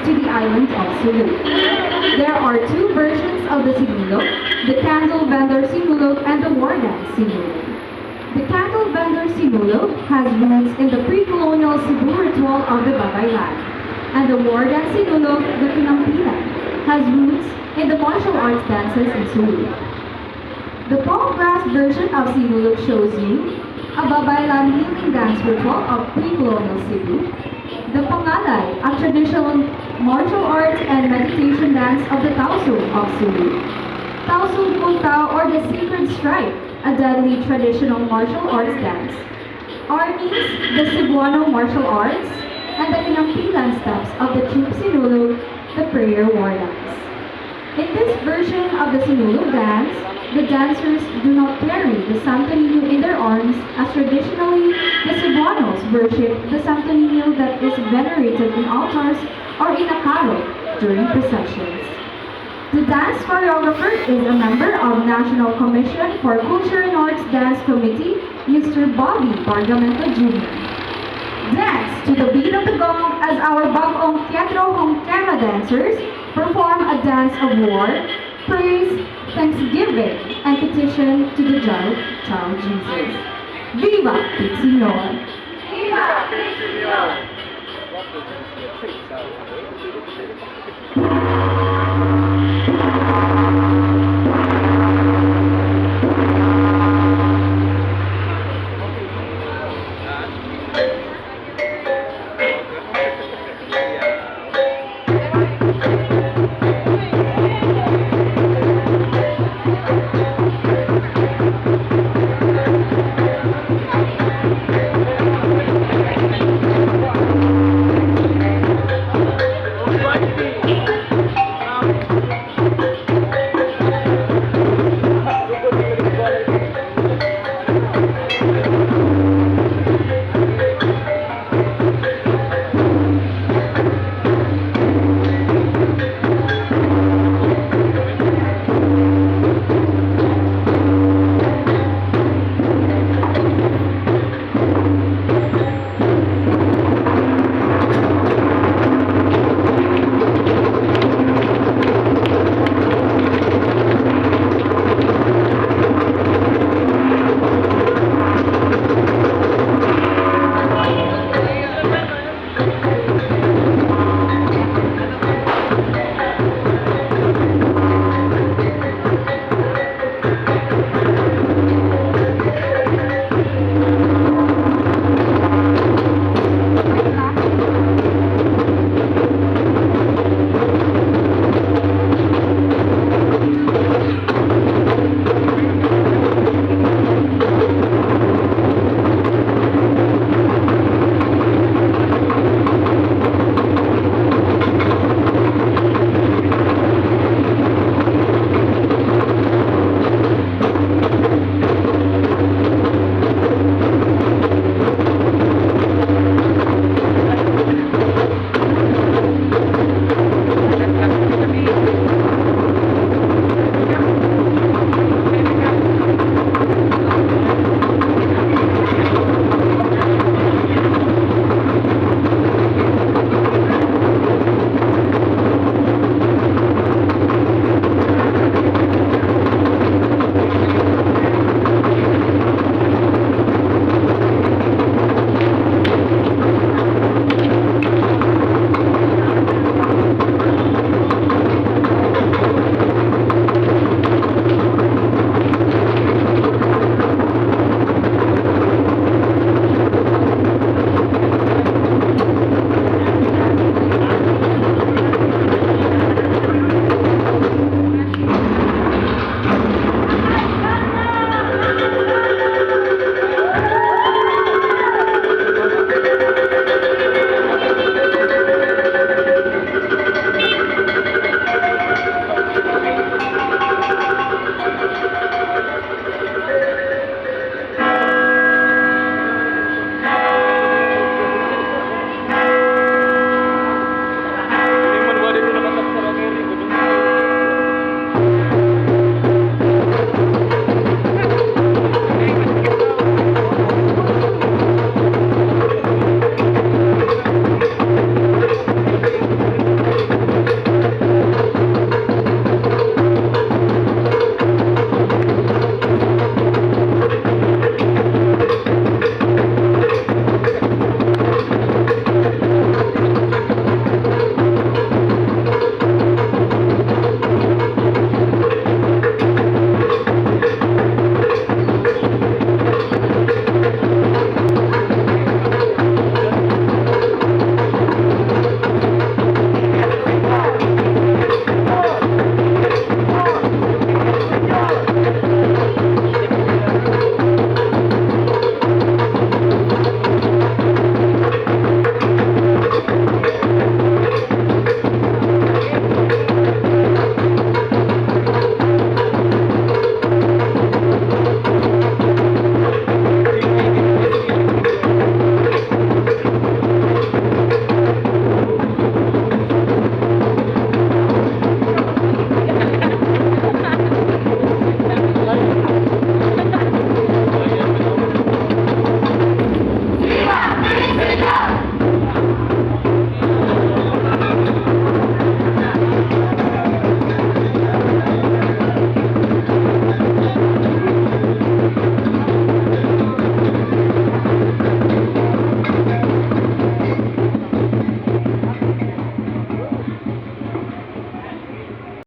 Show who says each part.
Speaker 1: to the island of Sinulog. There are two versions of the Sinulog, the candle vendor Sinulog and the war dance Sinulog. The candle vendor Sinulog has roots in the pre-colonial Cebu ritual of the Babaylan, and the war dance Sinulog, the Pinampilan, has roots in the martial arts dances in Sulu. The folk brass version of Sinulog shows you a Babaylan healing dance ritual of pre-colonial Cebu, the Pangalay, a traditional martial arts and meditation dance of the Tausug of Sulu, Tausug Kultao or the Sacred Strike, a deadly traditional martial arts dance, Arnis, the Cebuano martial arts, and the Pinampilan steps of the Troop Sinulog, the prayer war dance. In this version of the Sinulog dance, the dancers do not carry the Santo Niño in their arms as traditionally the Cebuanos worship the Santo Niño that is venerated in altars or in a carro during processions. The dance choreographer is a member of National Commission for Culture and Arts Dance Committee, Mr. Bobby Bargamento Jr. Dance to the beat of the gong as our Bag-ong Teatro Junquera dancers perform a dance of war, praise, thanksgiving, and petition to the child Jesus. Viva el Señor!
Speaker 2: Viva el Señor!